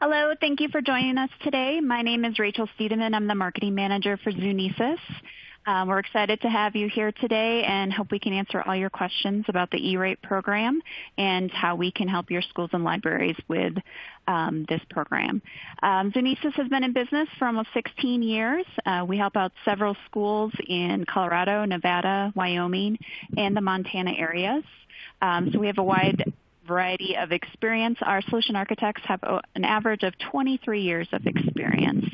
Hello, thank you for joining us today. My name is Rachel Steedeman. I'm the marketing manager for Zunesis. We're excited to have you here today and hope we can answer all your questions about the E-RATE program and how we can help your schools and libraries with this program. Zunesis has been in business for almost 16 years. We help out several schools in Colorado, Nevada, Wyoming, and the Montana areas. So we have a wide variety of experience. Our solution architects have an average of 23 years of experience.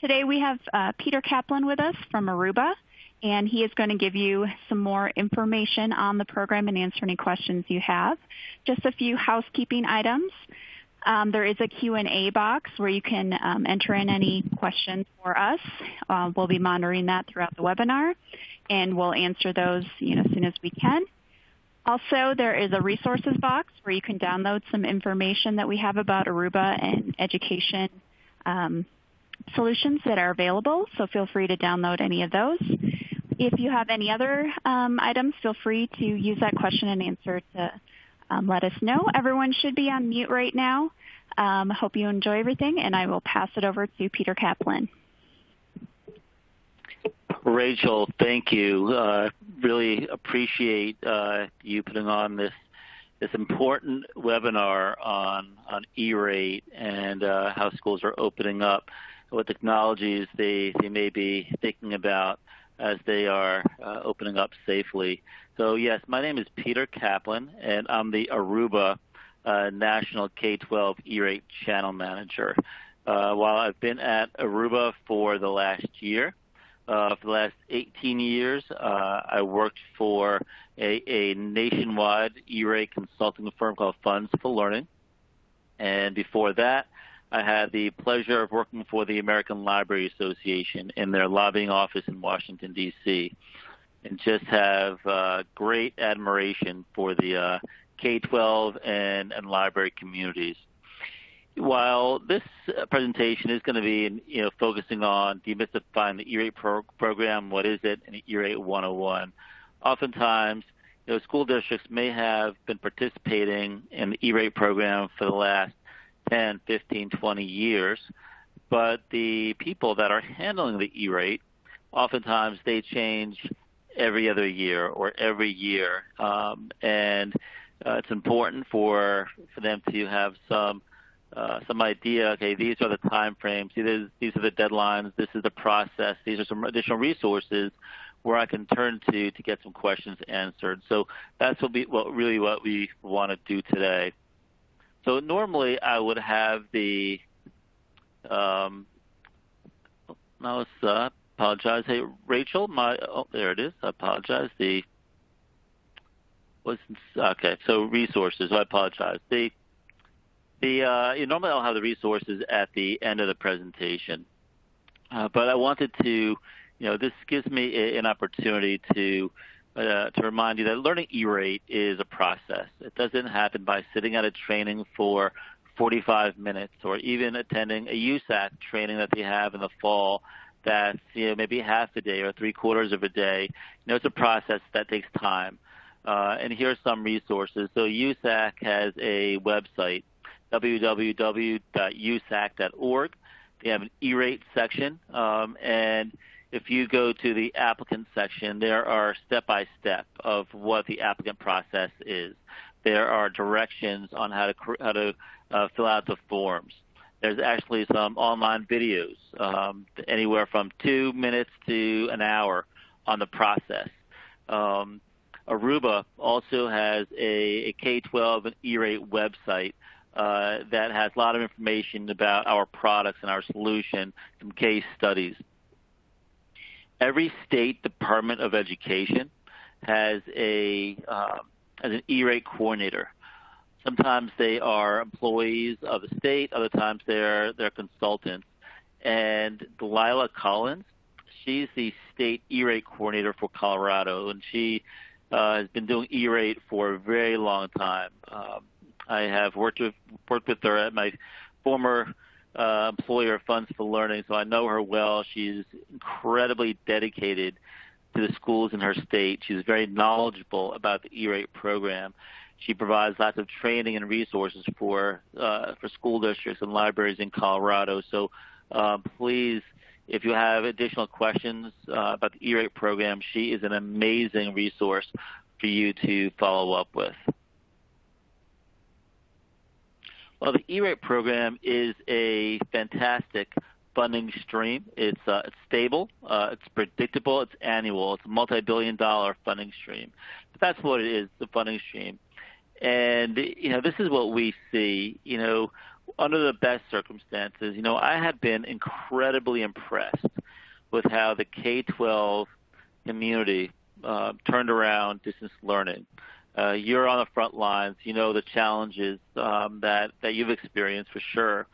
Today we have Peter Kaplan with us from Aruba, and he is going to give you some more information on the program and answer any questions you have. Just a few housekeeping items. There is a Q&A box where you can enter in any questions for us. We'll be monitoring that throughout the webinar, and we'll answer those as soon as we can. Also, there is a resources box where you can download some information that we have about Aruba and education solutions that are available, so feel free to download any of those. If you have any other items, feel free to use that question and answer to let us know. Everyone should be on mute right now. Hope you enjoy everything, and I will pass it over to Peter Kaplan. Rachel, thank you. Really appreciate you putting on this important webinar on E-RATE and how schools are opening up, what technologies they may be thinking about as they are opening up safely. So yes, my name is Peter Kaplan, and I'm the Aruba National K-12 E-RATE Channel Manager. While I've been at Aruba for the last year, for the last 18 years, I worked for a nationwide E-RATE consulting firm called Funds for Learning. And before that, I had the pleasure of working for the American Library Association in their lobbying office in Washington, D.C., and just have great admiration for the K-12 and library communities. While this presentation is going to be focusing on demystifying the E-RATE program, what is it, and E-RATE 101, oftentimes school districts may have been participating in the E-RATE program for the last 10, 15, 20 years, but the people that are handling the E-RATE, oftentimes they change every other year or every year, and it's important for them to have some idea, okay, these are the time frames, these are the deadlines, this is the process, these are some additional resources where I can turn to get some questions answered. So that's what we want to do today. So normally I would have the, apologize, hey, Rachel, there it is, I apologize, okay, so resources, I apologize. Normally I'll have the resources at the end of the presentation, but I wanted to, this gives me an opportunity to remind you that learning E-RATE is a process. It doesn't happen by sitting at a training for 45 minutes or even attending a USAC training that they have in the fall that's maybe half a day or 3/4 of a day. It's a process that takes time. And here are some resources. So USAC has a website, www.usac.org. They have an E-RATE section, and if you go to the applicant section, there are step-by-step of what the applicant process is. There are directions on how to fill out the forms. There's actually some online videos, anywhere from 2 minutes to an hour on the process. Aruba also has a K-12 and E-RATE website that has a lot of information about our products and our solution, some case studies. Every state Department of Education has an E-RATE coordinator. Sometimes they are employees of the state, other times they're consultants. And Delilah Collins, she's the state E-RATE coordinator for Colorado, and she has been doing E-RATE for a very long time. I have worked with her at my former employer, Funds for Learning, so I know her well. She's incredibly dedicated to the schools in her state. She's very knowledgeable about the E-rate program. She provides lots of training and resources for school districts and libraries in Colorado. So please, if you have additional questions about the E-rate program, she is an amazing resource for you to follow up with. Well, the E-rate program is a fantastic funding stream. It's stable, it's predictable, it's annual, it's a multi-billion-dollar funding stream. But that's what it is, the funding stream. And, this is what we see, under the best circumstances. I have been incredibly impressed with how the K-12 community turned around distance learning. You're on the front lines. You know the challenges that you've experienced for sure.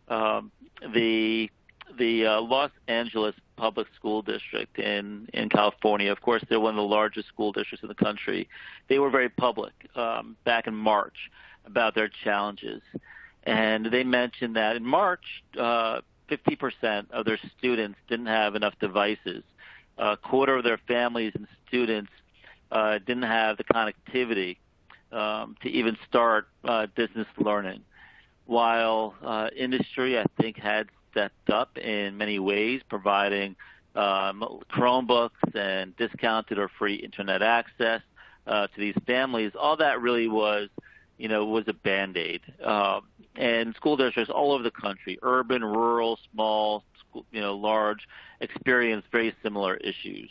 The Los Angeles Public School District in California, of course, they're one of the largest school districts in the country. They were very public back in March about their challenges. And they mentioned that in March, 50% of their students didn't have enough devices. A quarter of their families and students didn't have the connectivity to even start distance learning. While industry, I think, had stepped up in many ways, providing Chromebooks and discounted or free internet access to these families. All that really was a Band-Aid. And school districts all over the country, urban, rural, small, large, experienced very similar issues.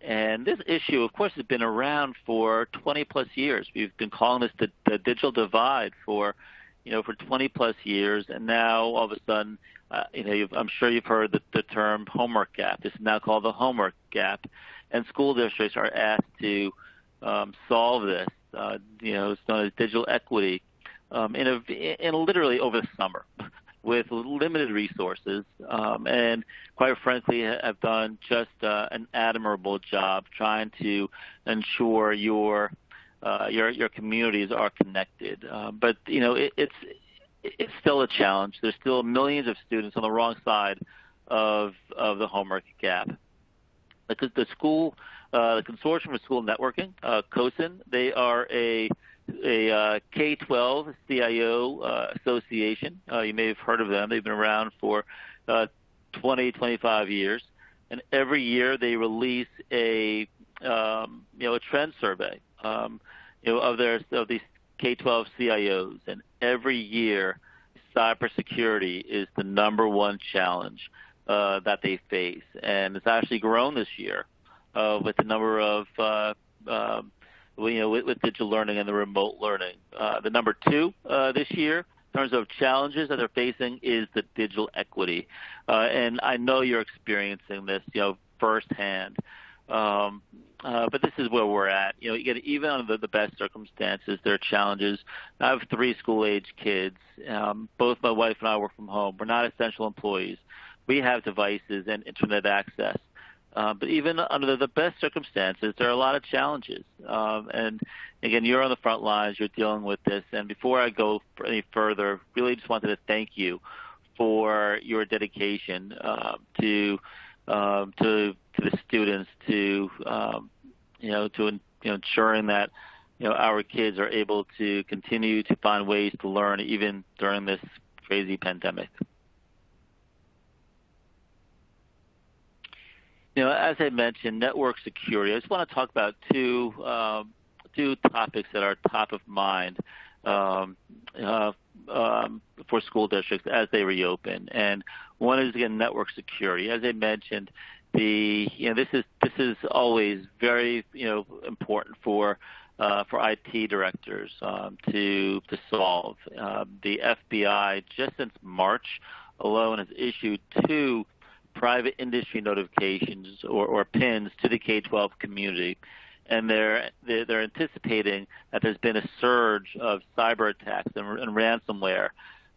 And this issue, of course, has been around for 20-plus years. We've been calling this the digital divide for 20-plus years, and now all of a sudden, I'm sure you've heard the term homework gap. This is now called the homework gap, and school districts are asked to solve this. It's known as digital equity, in literally over the summer, with limited resources, and quite frankly, have done just an admirable job trying to ensure your communities are connected. But it's still a challenge. There's still millions of students on the wrong side of the homework gap. Because the Consortium for School Networking, COSN, they are a K-12 CIO association. You may have heard of them. They've been around for 20, 25 years, and every year they release a trend survey of these K-12 CIOs, and every year cybersecurity is the number one challenge that they face, and it's actually grown this year with the number of with digital learning and the remote learning. The number two this year in terms of challenges that they're facing is the digital equity. And I know you're experiencing this, firsthand. But this is where we're at. Even under the best circumstances, there are challenges. I have 3 school-age kids. Both my wife and I work from home. We're not essential employees. We have devices and internet access. But even under the best circumstances, there are a lot of challenges. And again, you're on the front lines. You're dealing with this. And before I go any further, really just wanted to thank you for your dedication to the students, to ensuring that our kids are able to continue to find ways to learn even during this crazy pandemic. As I mentioned, network security. I just want to talk about two topics that are top of mind for school districts as they reopen. And one is, again, network security. As I mentioned, this is always very important for IT directors to solve. The FBI just since March alone has issued 2 private industry notifications or PINs to the K-12 community, and they're anticipating that there's been a surge of cyber attacks and ransomware.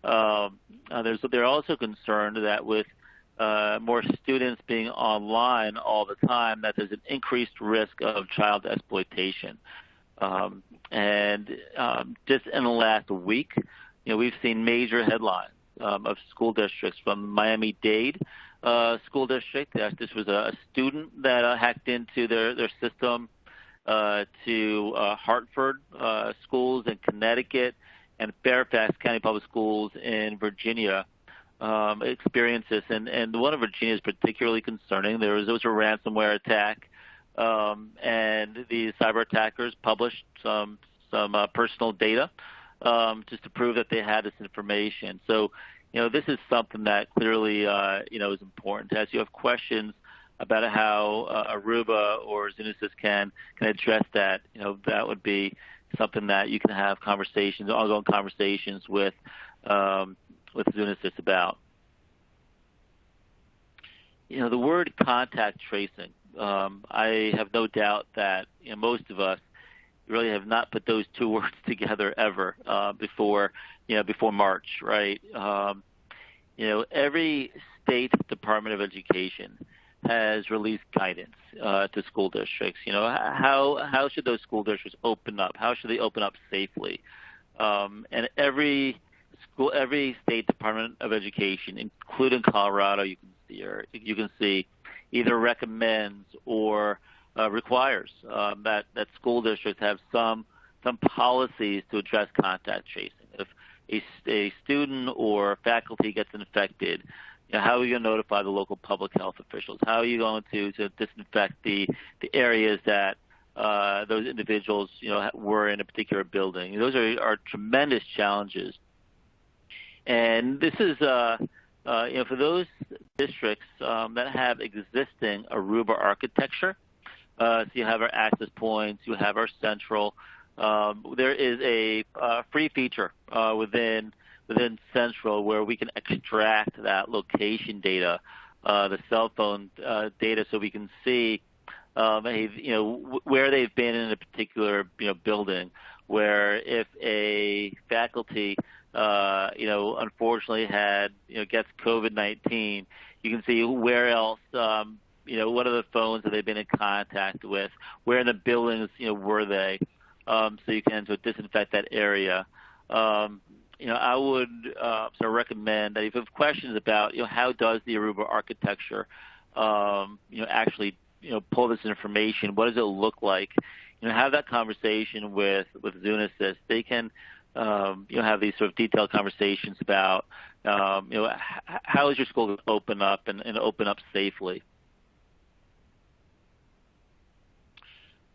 They're also concerned that with more students being online all the time, that there's an increased risk of child exploitation. And just in the last week, we've seen major headlines of school districts from Miami-Dade school district. This was a student that hacked into their system to Hartford schools in Connecticut and Fairfax County Public Schools in Virginia. Experienced this, and the one in Virginia is particularly concerning. There was a ransomware attack, and the cyber attackers published some personal data just to prove that they had this information. So, this is something that clearly is important. As you have questions about how Aruba or Zunesis can address that, that would be something that you can have ongoing conversations with Zunesis about. The word contact tracing, I have no doubt that most of us really have not put those two words together ever before March, right? Every state Department of Education has released guidance to school districts. How should those school districts open up? How should they open up safely? And every state Department of Education, including Colorado, you can see either recommends or requires that school districts have some policies to address contact tracing. If a student or faculty gets infected, how are you going to notify the local public health officials? How are you going to disinfect the areas that those individuals were in a particular building? Those are tremendous challenges. And this is, for those districts that have existing Aruba architecture, so you have our access points, you have our central. There is a free feature within Central where we can extract that location data, the cell phone data, so we can see where they've been in a particular building. Where if a faculty unfortunately gets COVID-19, you can see where else, what are the phones that they've been in contact with, where in the buildings, were they, so you can disinfect that area. I would recommend that if you have questions about, how does the Aruba architecture, actually, pull this information, what does it look like, have that conversation with Zunesis. They can have these sort of detailed conversations about how is your school going to open up and open up safely.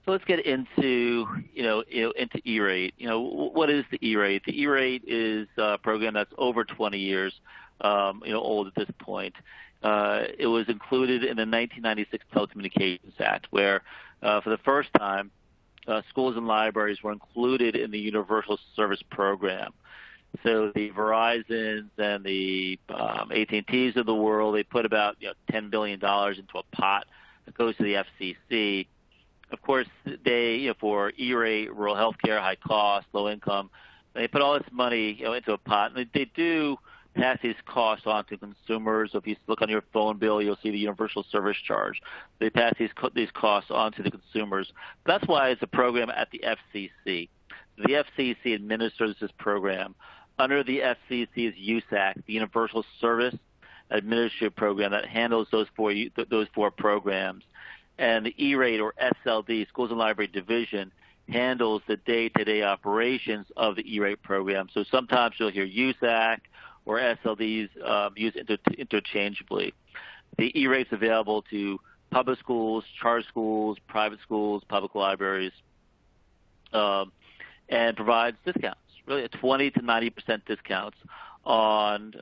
So let's get into into E-RATE. What is the E-RATE? The E-RATE is a program that's over 20 years old at this point. It was included in the 1996 Telecommunications Act, where for the first time schools and libraries were included in the Universal Service Program. So the Verizons and the AT&Ts of the world, they put about $10 billion into a pot that goes to the FCC. Of course, they, for E-RATE, rural healthcare, high cost, low income, they put all this money into a pot, and they do pass these costs on to consumers. So if you look on your phone bill, you'll see the universal service charge. They pass these costs on to the consumers. That's why it's a program at the FCC. The FCC administers this program. Under the FCC's USAC, the Universal Service Administrative Program, that handles those four programs. And the E-RATE, or SLD, Schools and Library Division, handles the day-to-day operations of the E-RATE program. So sometimes you'll hear USAC or SLDs used interchangeably. The E-RATE is available to public schools, charter schools, private schools, public libraries, and provides discounts, really 20 to 90% discounts on,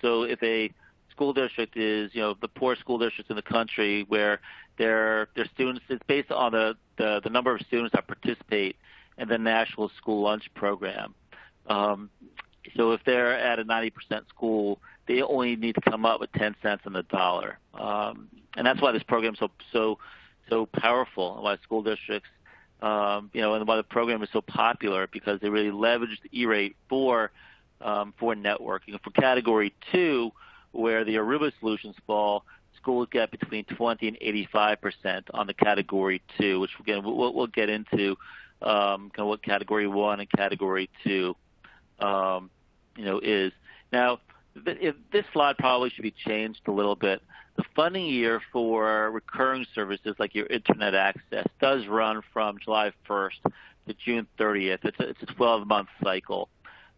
so if a school district is, the poor school districts in the country where their students, it's based on the number of students that participate in the National School Lunch Program. So if they're at a 90% school, they only need to come up with 10 cents on the dollar. And that's why this program is so powerful, and why school districts, and why the program is so popular, because they really leverage the E-RATE for networking. For Category 2, where the Aruba solutions fall, schools get between 20 and 85% on the Category 2, which again we'll get into kind of what Category 1 and Category 2 is. Now, This slide probably should be changed a little bit. The funding year for recurring services like your internet access does run from July 1st to June 30th. It's a 12-month cycle.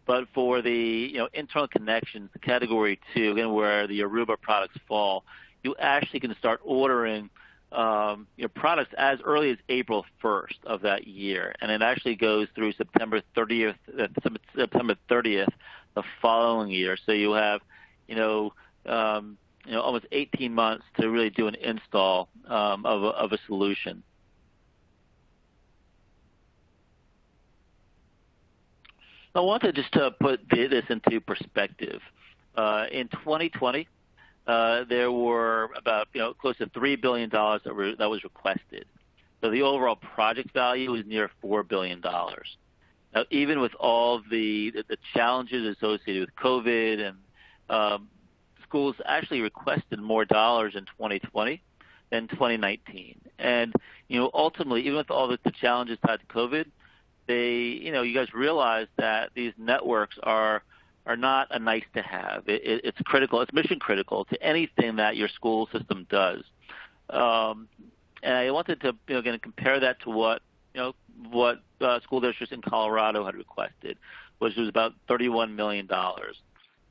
But for the internal connections, the category 2, again, where the Aruba products fall, you actually can start ordering products as early as April 1st of that year, and it actually goes through September 30th the following year. So you have almost 18 months to really do an install of a solution. I want to just put this into perspective. In 2020, there were about close to $3 billion that was requested. So the overall project value is near $4 billion. Now, even with all the challenges associated with COVID, and schools actually requested more dollars in 2020 than 2019. And ultimately, even with all the challenges tied to COVID, you guys realize that these networks are not a nice to have. It's critical. It's mission critical to anything that your school system does. And I wanted to again compare that to what school districts in Colorado had requested, which was about $31 million,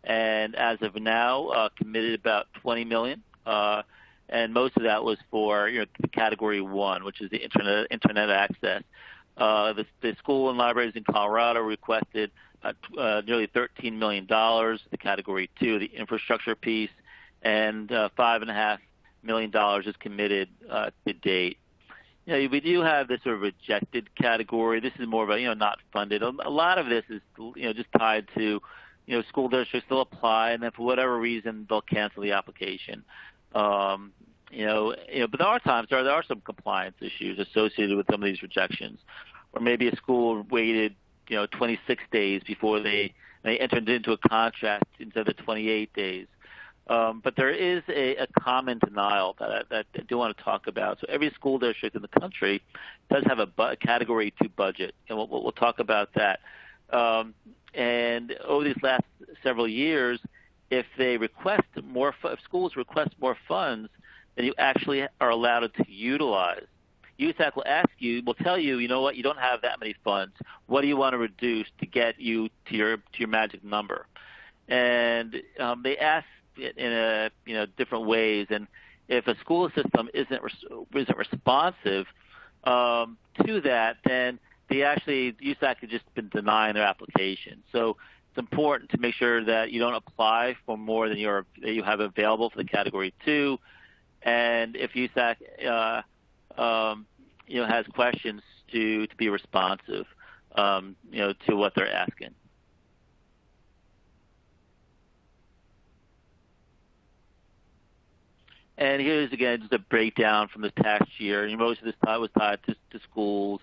and as of now committed about $20 million. And most of that was for the category 1, which is the internet access. The school and libraries in Colorado requested nearly $13 million, the category 2, the infrastructure piece, and $5.5 million is committed to date. We do have this sort of rejected category. This is more of a not funded. A lot of this is just tied to school districts still apply, and then for whatever reason they'll cancel the application. But there are times there are some compliance issues associated with some of these rejections, or maybe a school waited 26 days before they entered into a contract instead of 28 days. But there is a common denial that I do want to talk about. So every school district in the country does have a category 2 budget, and we'll talk about that. And over these last several years, if schools request more funds, then you actually are allowed to utilize. USAC will tell you, you don't have that many funds. What do you want to reduce to get you to your magic number? And they ask it in different ways. And if a school system isn't responsive to that, then USAC has just been denying their application. So it's important to make sure that you don't apply for more than you have available for the category 2. And if USAC has questions, to be responsive to what they're asking. And here's again just a breakdown from this past year. Most of this was tied to schools.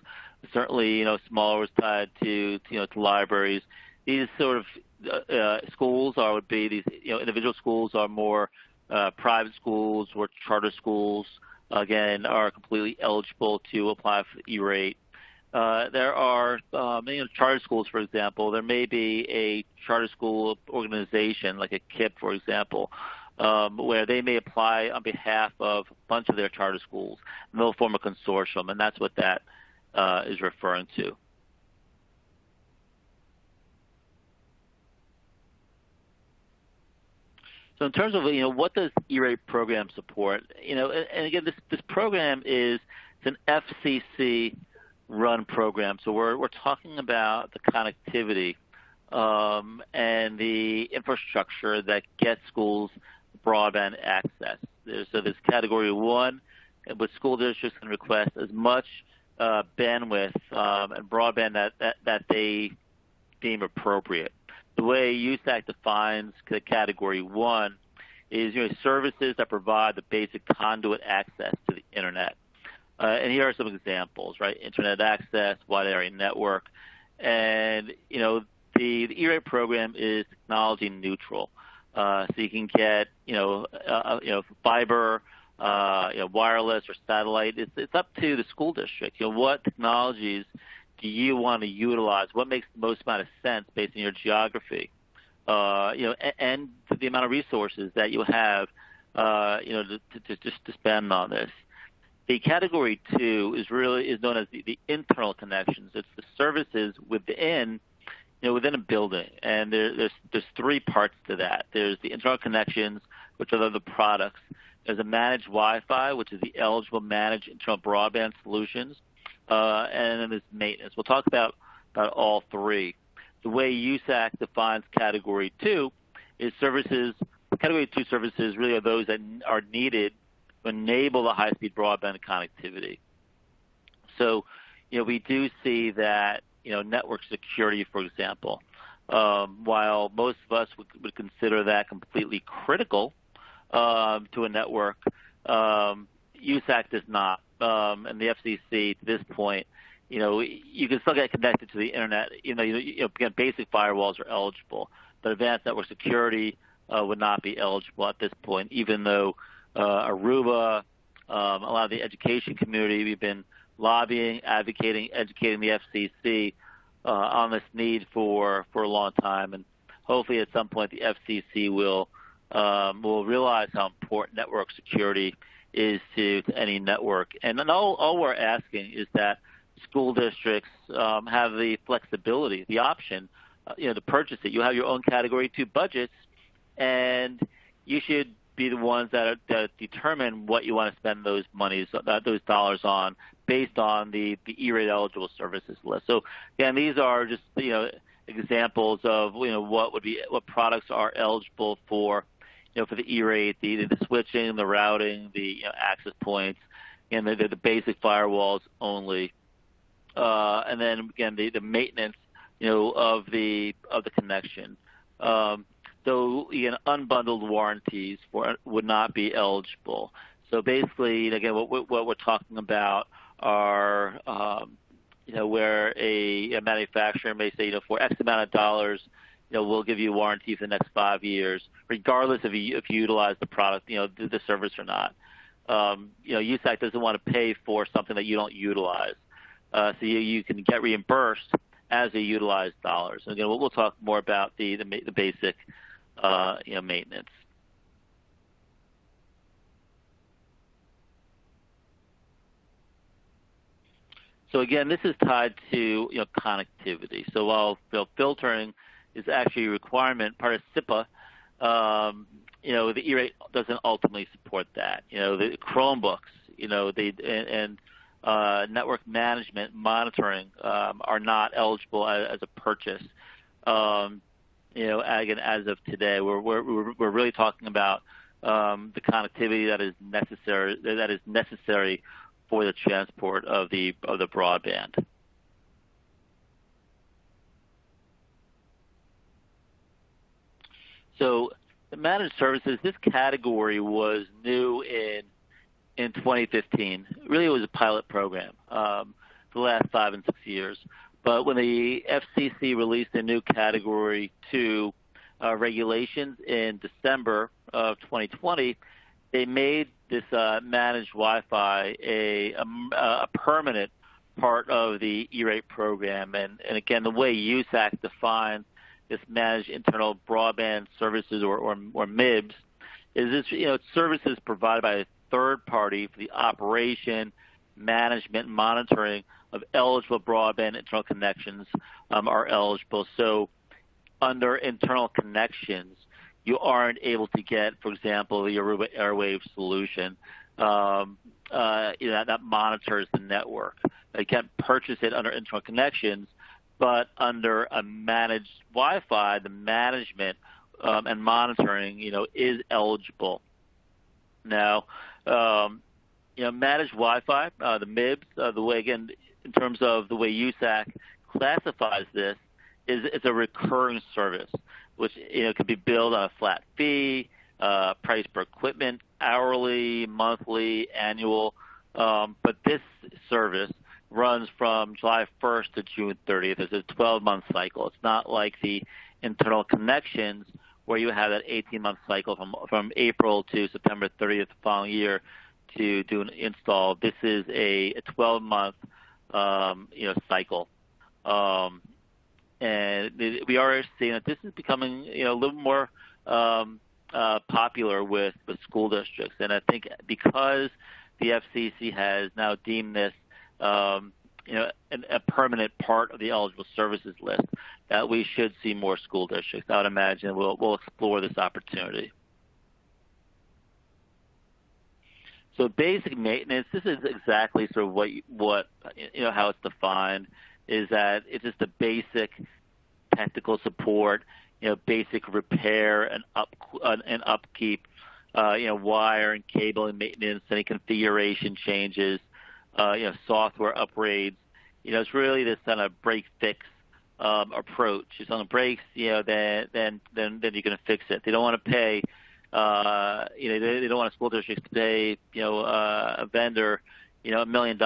Certainly, smaller was tied to libraries. These sort of schools would be these individual schools are more private schools or charter schools. Again, are completely eligible to apply for the E-rate. There are charter schools, for example. There may be a charter school organization like a KIP, for example, where they may apply on behalf of a bunch of their charter schools, and they'll form a consortium, and that's what that is referring to. So in terms of what does E-rate program support? And again, this program it's an FCC run program. So we're talking about the connectivity and the infrastructure that gets schools broadband access. So there's category 1, which school districts can request as much bandwidth and broadband that they deem appropriate. The way USAC defines the category 1 is services that provide the basic conduit access to the internet. And here are some examples, right? Internet access, wide area network, and the E-rate program is technology neutral. So you can get fiber, wireless or satellite. It's up to the school district. What technologies do you want to utilize? What makes the most amount of sense based on your geography? And the amount of resources that you have, to spend on this. The category 2 is known as the internal connections. It's the services within a building, and there's 3 parts to that. There's the internal connections, which are the products. There's a managed Wi-Fi, which is the eligible managed internal broadband solutions, and then there's maintenance. We'll talk about all 3. The way USAC defines category 2 is services. Category 2 services really are those that are needed to enable the high-speed broadband connectivity. So, we do see that network security, for example, while most of us would consider that completely critical to a network, USAC does not, and the FCC to this point, you can still get connected to the internet. Again, basic firewalls are eligible, but advanced network security would not be eligible at this point, even though Aruba, a lot of the education community, we've been lobbying, advocating, educating the FCC on this need for a long time, and hopefully at some point the FCC will realize how important network security is to any network. And then all we're asking is that school districts have the flexibility, the option, to purchase it. You have your own Category 2 budgets, and you should be the ones that determine what you want to spend those dollars on based on the E-rate eligible services list. So again, these are just examples of what products are eligible for for the E-rate, the switching, the routing, the access points, and the basic firewalls only, and then again the maintenance of the connection. So again, unbundled warranties would not be eligible. So basically, again, what we're talking about are where a manufacturer may say, for X amount of dollars, we'll give you a warranty for the next 5 years, regardless if you utilize the product, the service or not. USAC doesn't want to pay for something that you don't utilize, so you can get reimbursed as you utilize dollars. And again, we'll talk more about the basic maintenance. So again, this is tied to connectivity. So while filtering is actually a requirement, part of SIPA, the E-rate doesn't ultimately support that. The Chromebooks, and network management monitoring are not eligible as a purchase. Again, as of today, we're really talking about the connectivity that is necessary for the transport of the broadband. So the managed services, this category was new in 2015. Really, it was a pilot program for the last 5 and 6 years. But when the FCC released a new Category 2 regulations in December of 2020, they made this managed Wi-Fi a permanent part of the E-rate program. And again, the way USAC defines this managed internal broadband services or MIBS is this, it's services provided by a third party for the operation, management, and monitoring of eligible broadband internal connections are eligible. So under internal connections, you aren't able to get, for example, the Aruba Airwave solution that monitors the network. You can't purchase it under internal connections, but under a managed Wi-Fi, the management and monitoring, is eligible. Now, managed Wi-Fi, the MIBS, the way, again, in terms of the way USAC classifies this, is it's a recurring service, which could be billed on a flat fee, price per equipment, hourly, monthly, annual. But this service runs from July 1st to June 30th. It's a 12-month cycle. It's not like the internal connections where you have that 18-month cycle from April to September 30th the following year to do an install. This is a 12-month cycle. And we are seeing that this is becoming a little more popular with school districts. And I think because the FCC has now deemed this a permanent part of the eligible services list, that we should see more school districts. I would imagine we'll explore this opportunity. So basic maintenance, this is exactly sort of what how it's defined, is that it's just a basic technical support, basic repair and upkeep, wire and cable and maintenance, any configuration changes, software upgrades. It's really this kind of break fix approach. If something breaks, then you're going to fix it. They don't want to pay. They don't want a school district to pay, a vendor, $1 million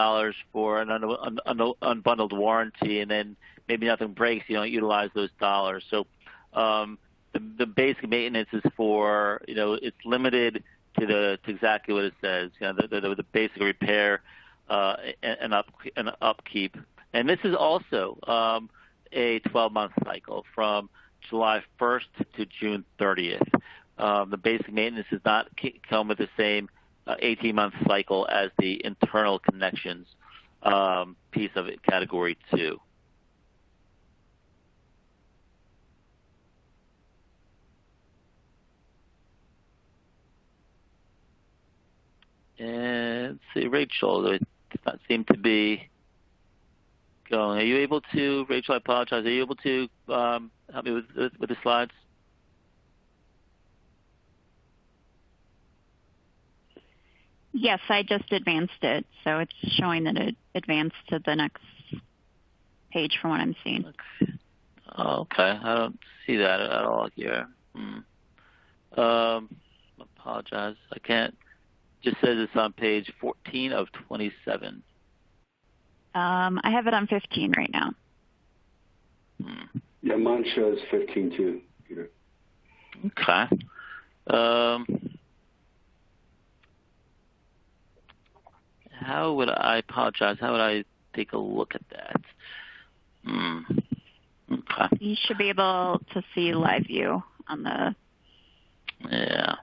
for an unbundled warranty, and then maybe nothing breaks. You don't utilize those dollars. So the basic maintenance is for, it's limited to exactly what it says. The basic repair and upkeep. And this is also a 12-month cycle from July 1st to June 30th. The basic maintenance does not come with the same 18-month cycle as the internal connections piece of it, Category 2. And let's see, Rachel, it does not seem to be going. Are you able to, Rachel, I apologize, are you able to help me with the slides? Yes, I just advanced it, so it's showing that it advanced to the next page from what I'm seeing. Okay. Oh, okay. I don't see that at all here. Apologize. I can't. Just says it's on page 14 of 27. I have it on 15 right now. Yeah, mine shows 15 too, Peter. Okay. How would I apologize? How would I take a look at that? Okay. You should be able to see live view on the. Yeah.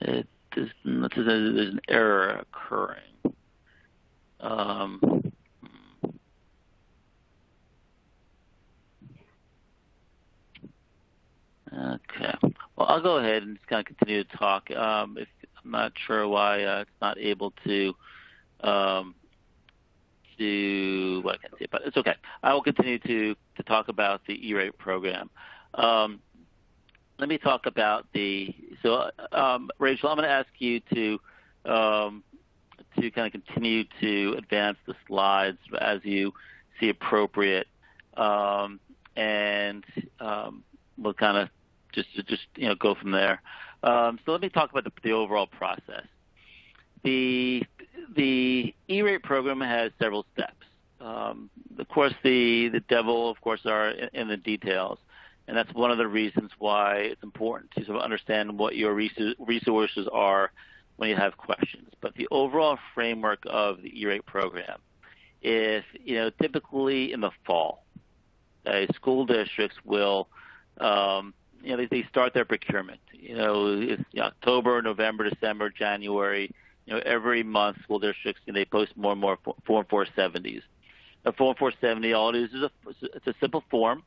There's an error occurring. Okay. Well, I'll go ahead and just kind of continue to talk. If I'm not sure why it's not able to do what I can see, but it's okay. I will continue to talk about the E-rate program. Let me talk about Rachel, I'm going to ask you to kind of continue to advance the slides as you see appropriate, and we'll kind of just go from there. So let me talk about the overall process. The E-rate program has several steps. Of course, the devil, of course, are in the details. And that's one of the reasons why it's important to sort of understand what your resources are when you have questions. But the overall framework of the E-rate program is, typically in the fall, school districts will, they start their procurement. It's October, November, December, January. Every month, school districts, they post more and more Form 470s. A Form 470, all it is it's a simple form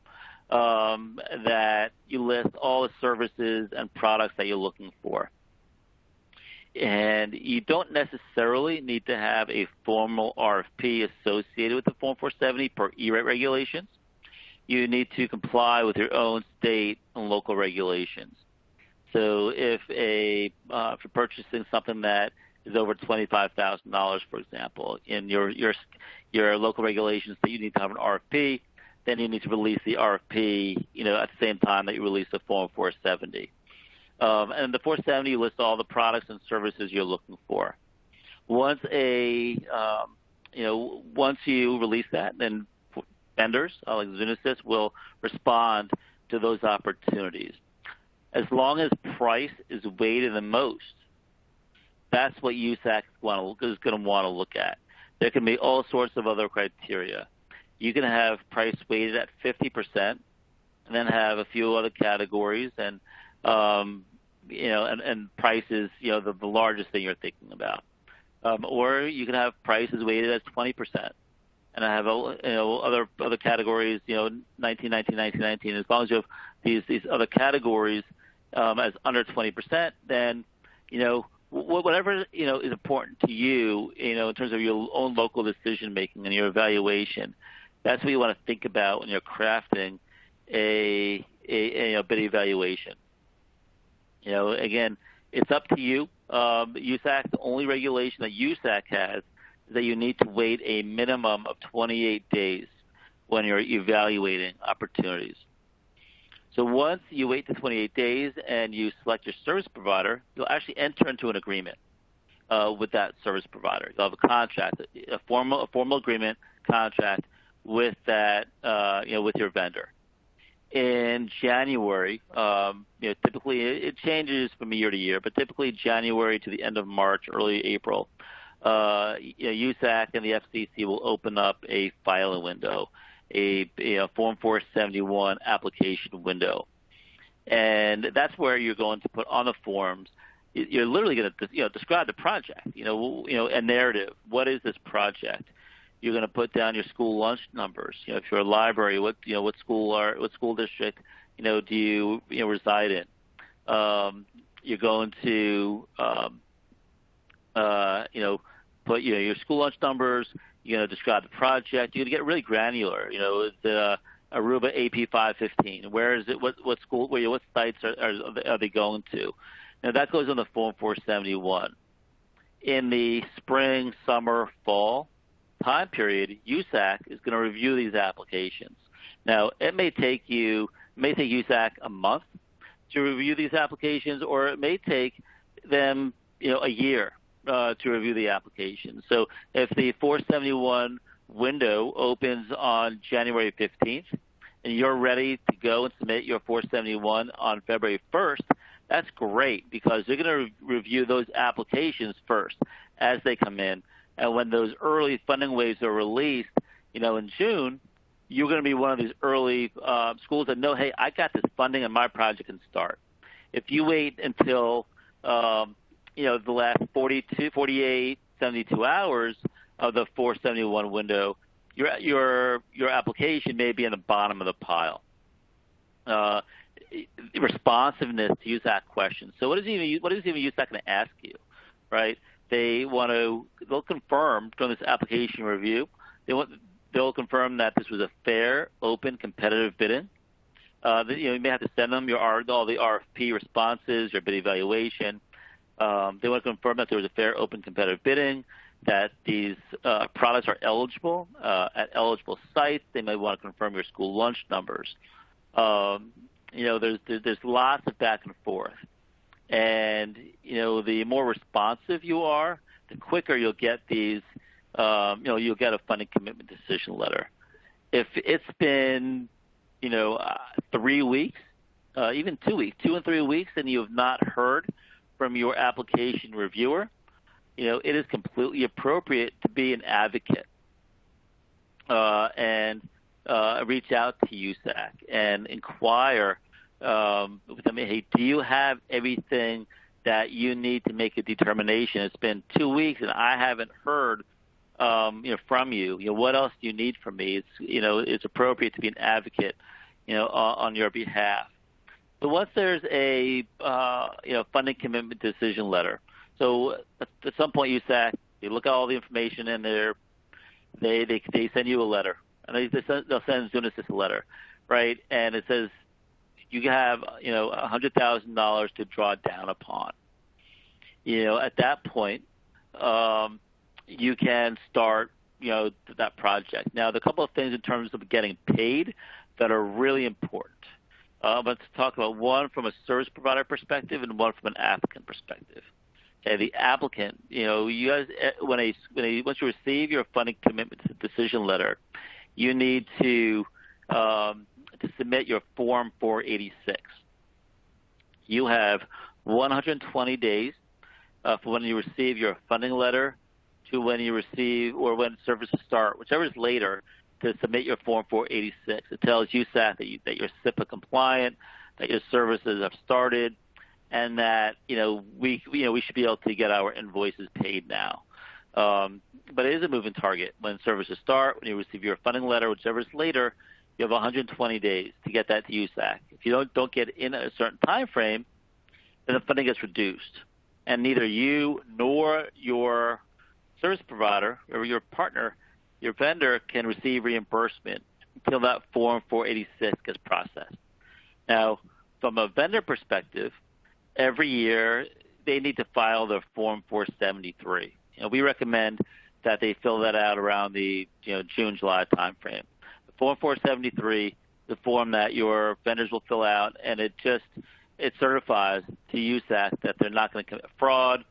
that you list all the services and products that you're looking for. And you don't necessarily need to have a formal RFP associated with the Form 470 per E-rate regulations. You need to comply with your own state and local regulations. So if you're purchasing something that is over $25,000, for example, in your local regulations that you need to have an RFP, then you need to release the RFP, at the same time that you release the Form 470. And the 470, you list all the products and services you're looking for. Once once you release that, then vendors like Zunesis will respond to those opportunities. As long as price is weighted the most, that's what USAC is going to want to look at. There can be all sorts of other criteria. You can have price weighted at 50%, and then have a few other categories, and and prices, the largest thing you're thinking about. Or you can have prices weighted as 20%, and I have other categories, 19, 19, 19, 19. As long as you have these other categories as under 20%, then whatever is important to you, in terms of your own local decision making and your evaluation. That's what you want to think about when you're crafting a bid evaluation. Again, it's up to you. USAC, the only regulation that USAC has is that you need to wait a minimum of 28 days when you're evaluating opportunities. So once you wait the 28 days and you select your service provider, you'll actually enter into an agreement with that service provider. You'll have a contract, a formal agreement contract with that, with your vendor. In January, typically it changes from year to year, but typically January to the end of March, early April, USAC and the FCC will open up a filing window, a Form 471 application window, and that's where you're going to put on the forms. You're literally going to describe the project, a narrative. What is this project? You're going to put down your school lunch numbers. If you're a library, what school district do you reside in? You're going to put your school lunch numbers. You're going to describe the project. You're going to get really granular. The Aruba AP 515. Where is it? What school? What sites are they going to? Now that goes on the Form 471. In the spring, summer, fall time period, USAC is going to review these applications. Now, it may take USAC a month to review these applications, or it may take them, a year to review the applications. So if the 471 window opens on January 15th, and you're ready to go and submit your 471 on February 1st, that's great, because they're going to review those applications first as they come in. And when those early funding waves are released, in June, you're going to be one of these early schools that know, hey, I got this funding and my project can start. If you wait until, the last 42, 48, 72 hours of the 471 window, your application may be in the bottom of the pile. Responsiveness to USAC questions. So what is even USAC going to ask you, right? They'll confirm during this application review, they'll confirm that this was a fair, open, competitive bidding. You may have to send them all the RFP responses, your bid evaluation. They want to confirm that there was a fair, open, competitive bidding, that these products are eligible at eligible sites. They may want to confirm your school lunch numbers. There's lots of back and forth. And, the more responsive you are, the quicker you'll get these, you'll get a funding commitment decision letter. If it's been, 3 weeks, even 2 weeks, 2 and 3 weeks, and you have not heard from your application reviewer, it is completely appropriate to be an advocate and reach out to USAC and inquire with them, hey, do you have everything that you need to make a determination? It's been 2 weeks and I haven't heard from you. What else do you need from me? It's appropriate to be an advocate, on your behalf. So once there's a funding commitment decision letter, so at some point USAC, they look at all the information in there, they send you a letter, and they'll send Zunesis a letter, right? And it says you have $100,000 to draw down upon. At that point, you can start that project. Now, there are a couple of things in terms of getting paid that are really important. Let's talk about one from a service provider perspective and one from an applicant perspective. Okay, the applicant, you guys, once you receive your funding commitment decision letter, you need to submit your Form 486. You have 120 days from when you receive your funding letter to when you receive, or when services start, whichever is later, to submit your Form 486. It tells USAC that you're SIPA compliant, that your services have started, and that we should be able to get our invoices paid now. But it is a moving target. When services start, when you receive your funding letter, whichever is later, you have 120 days to get that to USAC. If you don't get in a certain time frame, then the funding gets reduced, and neither you nor your service provider or your partner, your vendor, can receive reimbursement until that Form 486 gets processed. Now, from a vendor perspective, every year they need to file their Form 473. We recommend that they fill that out around the June, July timeframe. The Form 473, the form that your vendors will fill out, and it certifies to USAC that they're not going to commit fraud,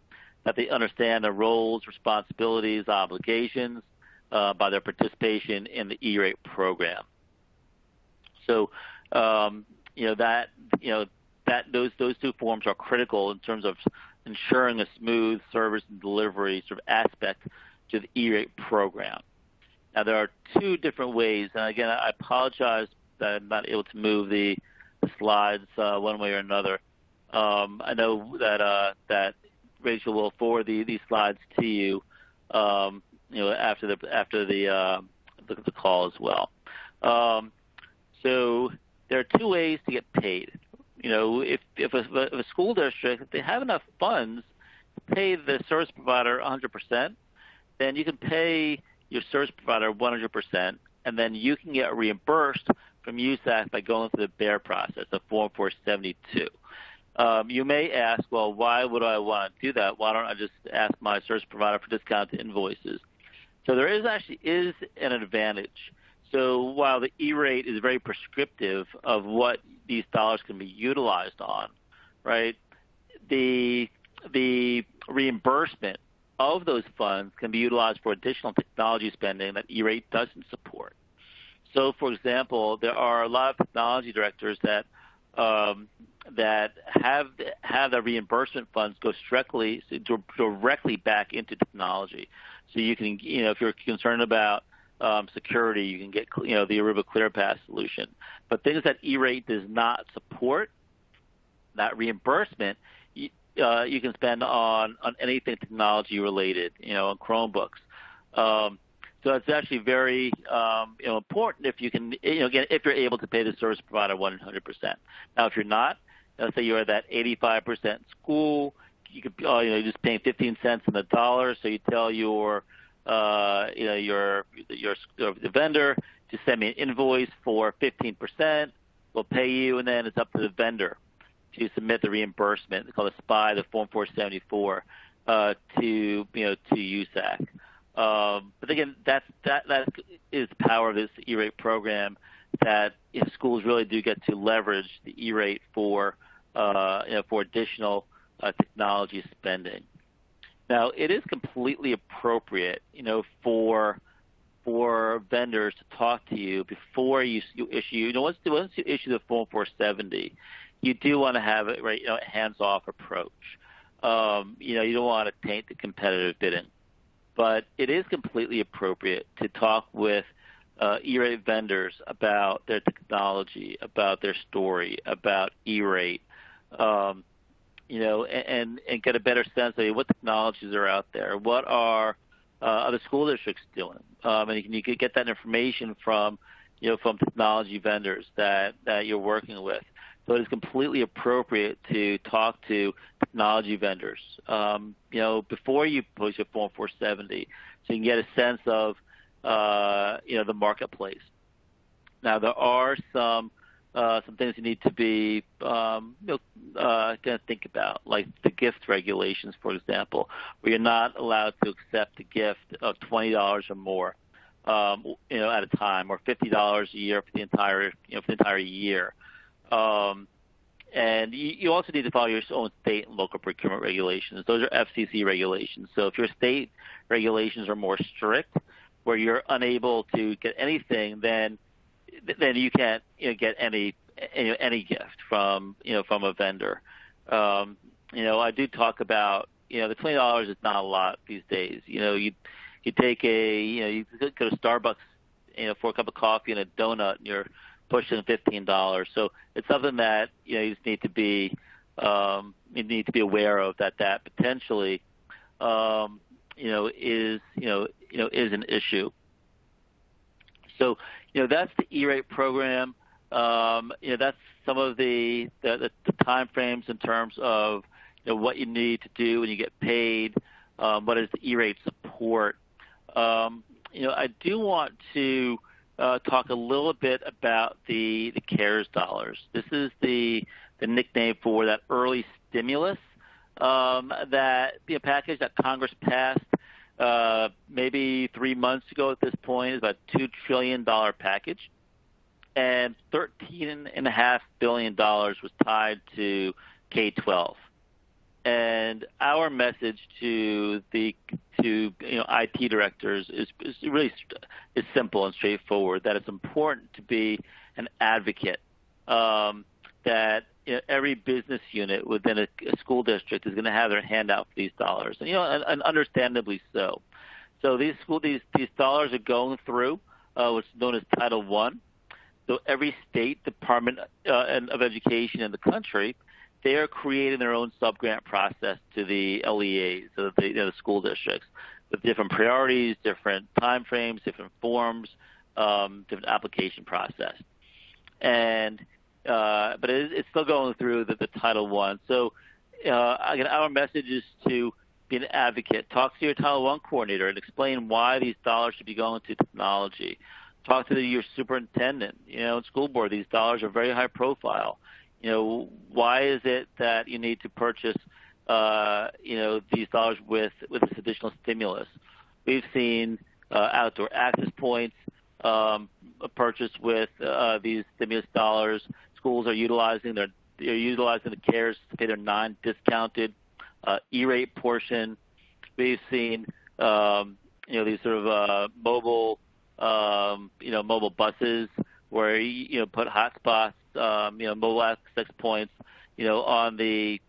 that they understand their roles, responsibilities, obligations by their participation in the E-rate program. So, those two forms are critical in terms of ensuring a smooth service and delivery sort of aspect to the E-rate program. Now, there are two different ways, and again, I apologize that I'm not able to move the slides one way or another. I know that Rachel will forward these slides to you, after the call as well. So there are two ways to get paid. If a school district, if they have enough funds to pay the service provider 100%, then you can pay your service provider 100%, and then you can get reimbursed from USAC by going through the BEAR process, the Form 472. You may ask, well, why would I want to do that? Why don't I just ask my service provider for discounted invoices? So there is an advantage. So while the E-rate is very prescriptive of what these dollars can be utilized on, right, the reimbursement of those funds can be utilized for additional technology spending that E-rate doesn't support. So, for example, there are a lot of technology directors that have the reimbursement funds go directly back into technology. So you can, if you're concerned about security, you can get the Aruba ClearPass solution. But things that E-rate does not support, that reimbursement, you can spend on anything technology related, on Chromebooks. So it's actually very important if you can, again, if you're able to pay the service provider 100%. Now, if you're not, let's say you're at that 85% school, you could, you're just paying 15 cents on the dollar. So you tell your the vendor to send me an invoice for 15%. We'll pay you, and then it's up to the vendor to submit the reimbursement. It's called a SPI, the Form 474, to USAC. But again, that is the power of this E-rate program, that schools really do get to leverage the E-rate for additional technology spending. Now, it is completely appropriate, for vendors to talk to you before you issue. Once you issue the Form 470, you do want to have a hands-off approach. You don't want to taint the competitive bidding. But it is completely appropriate to talk with E-rate vendors about their technology, about their story, about E-rate, and get a better sense of what technologies are out there, what are other school districts doing, and you can get that information from technology vendors that you're working with. So it is completely appropriate to talk to technology vendors, before you post your Form 470, so you can get a sense of, the marketplace. Now, there are some things you need to be, think about, like the gift regulations, for example, where you're not allowed to accept a gift of $20 or more, at a time, or $50 a year for the entire year. And you also need to follow your own state and local procurement regulations. Those are FCC regulations. So if your state regulations are more strict, where you're unable to get anything, then you can't get any gift from a vendor. I do talk about the $20 is not a lot these days. You take you go to Starbucks for a cup of coffee and a donut, and you're pushing $15. So it's something that you just need to be aware of, that potentially is an issue. So that's the E-rate program. That's some of the time frames in terms of what you need to do when you get paid. What is the E-rate support? I do want to talk a little bit about the CARES dollars. This is the nickname for that early stimulus that package that Congress passed maybe 3 months ago at this point. Is about $2 trillion package, and $13.5 billion was tied to K-12. And our message to IT directors is simple and straightforward, that it's important to be an advocate, that every business unit within a school district is going to have their hand out for these dollars, and understandably so. So these dollars are going through what's known as Title I. So every state department of education in the country, they are creating their own sub-grant process to the LEAs, so the school districts, with different priorities, different time frames, different forms, different application process. And but it's still going through the Title I. So again, our message is to be an advocate. Talk to your Title I coordinator and explain why these dollars should be going to technology. Talk to your superintendent. And school board, these dollars are very high profile. Why is it that you need to purchase, these dollars with this additional stimulus? We've seen outdoor access points purchased with these stimulus dollars. Schools are utilizing the CARES to pay their non-discounted E-rate portion. We've seen these sort of mobile buses where you put hotspots, mobile access points, on these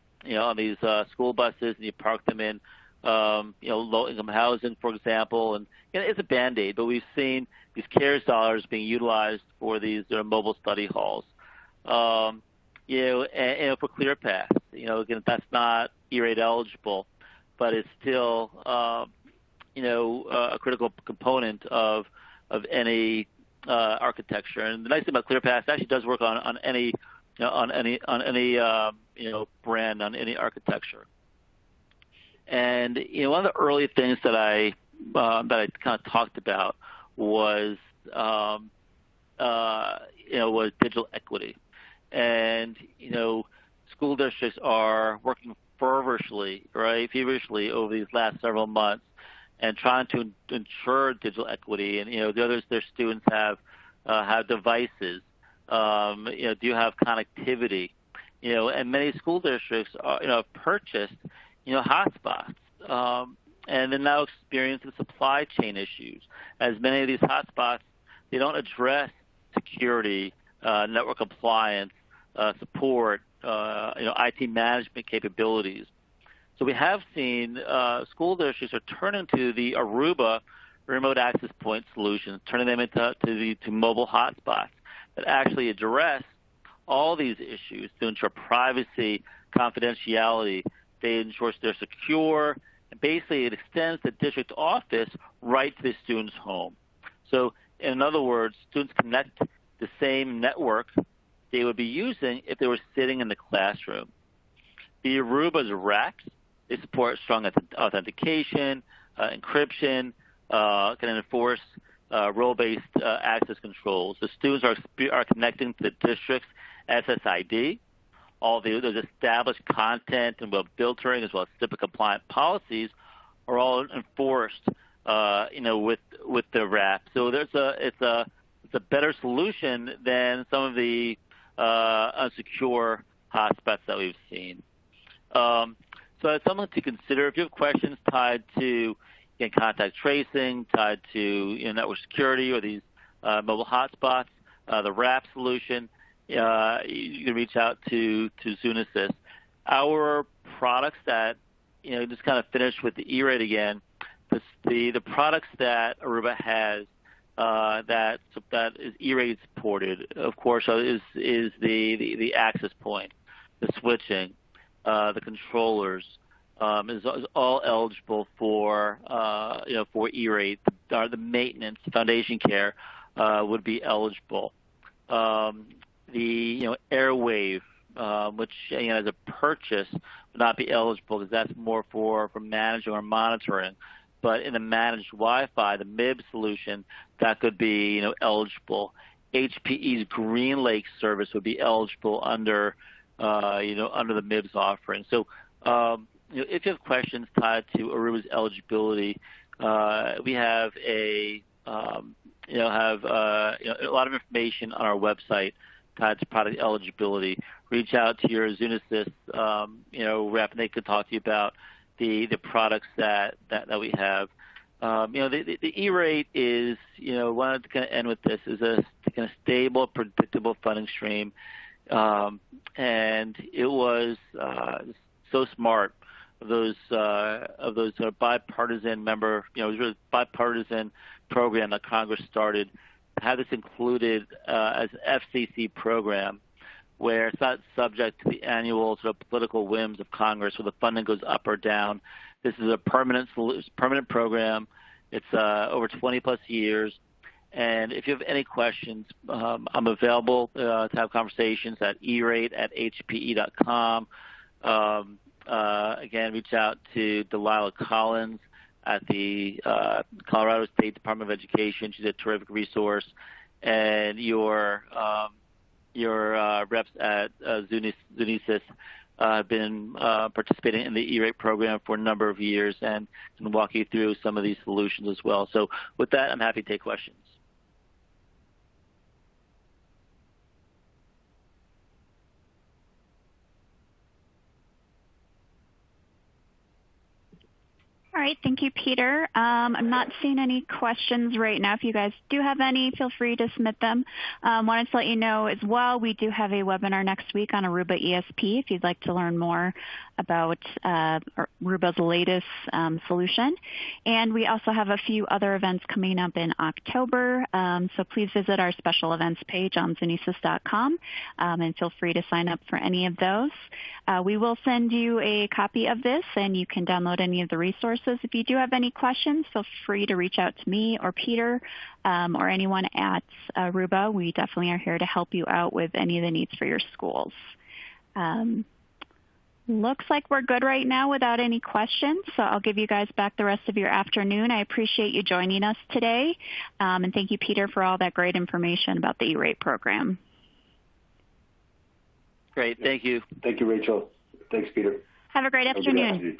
school buses, and you park them in, low-income housing, for example. And it's a Band-Aid, but we've seen these CARES dollars being utilized for these mobile study halls. And for ClearPass, again, that's not E-rate eligible, but it's still, a critical component of any architecture. And the nice thing about ClearPass, it actually does work on any brand, on any architecture. And one of the early things that I kind of talked about was digital equity. And school districts are working feverishly over these last several months, and trying to ensure digital equity. And their students have devices. Do you have connectivity? And many school districts have purchased hotspots, and they're now experiencing supply chain issues, as many of these hotspots, they don't address security, network compliance, support, IT management capabilities. So we have seen school districts are turning to the Aruba remote access point solutions, turning them into mobile hotspots that actually address all these issues to ensure privacy, confidentiality. They ensure they're secure, and basically it extends the district office right to the student's home. So in other words, students connect the same network they would be using if they were sitting in the classroom. The Aruba's racks, they support strong authentication, encryption, can enforce role-based access controls. The students are connecting to the district's SSID. All those established content and web filtering, as well as HIPAA compliant policies, are all enforced, with the RAP. So it's a better solution than some of the unsecure hotspots that we've seen. So that's something to consider. If you have questions tied to contact tracing, tied to network security, or these mobile hotspots, the RAP solution, you can reach out to Zunesis. Our products that just kind of finish with the E-rate again. The products that Aruba has that is E-rate supported, of course, is the access point, the switching, the controllers, is all eligible for for E-rate. The maintenance, foundation care would be eligible. The Airwave, which as a purchase would not be eligible because that's more for managing or monitoring. But in the managed Wi-Fi, the MIB solution, that could be eligible. HPE's Green Lake service would be eligible under under the MIBS offering. So if you have questions tied to Aruba's eligibility, we have a lot of information on our website tied to product eligibility. Reach out to your Zunesis rep, and they could talk to you about the products that we have. The E-rate is, wanted to kind of end with this, is a kind of stable, predictable funding stream. And it was so smart of those bipartisan it was really a bipartisan program that Congress started, have this included as an FCC program where it's not subject to the annual sort of political whims of Congress where the funding goes up or down. This is a permanent program. It's over 20 plus years. And if you have any questions, I'm available to have conversations at erate@hpe.com. Again, reach out to Delilah Collins at the Colorado State Department of Education. She's a terrific resource. And your reps at Zunesis have been participating in the E-rate program for a number of years and can walk you through some of these solutions as well. So with that, I'm happy to take questions. All right, thank you, Peter. I'm not seeing any questions right now. If you guys do have any, feel free to submit them. Wanted to let you know as well, we do have a webinar next week on Aruba ESP if you'd like to learn more about Aruba's latest solution. And we also have a few other events coming up in October, so please visit our special events page on Zunesis.com and feel free to sign up for any of those. We will send you a copy of this and you can download any of the resources. If you do have any questions, feel free to reach out to me or Peter or anyone at Aruba. We definitely are here to help you out with any of the needs for your schools. Looks like we're good right now without any questions, so I'll give you guys back the rest of your afternoon. I appreciate you joining us today, and thank you, Peter, for all that great information about the E-rate program. Great, thank you. Thank you, Rachel. Thanks, Peter. Have a great afternoon.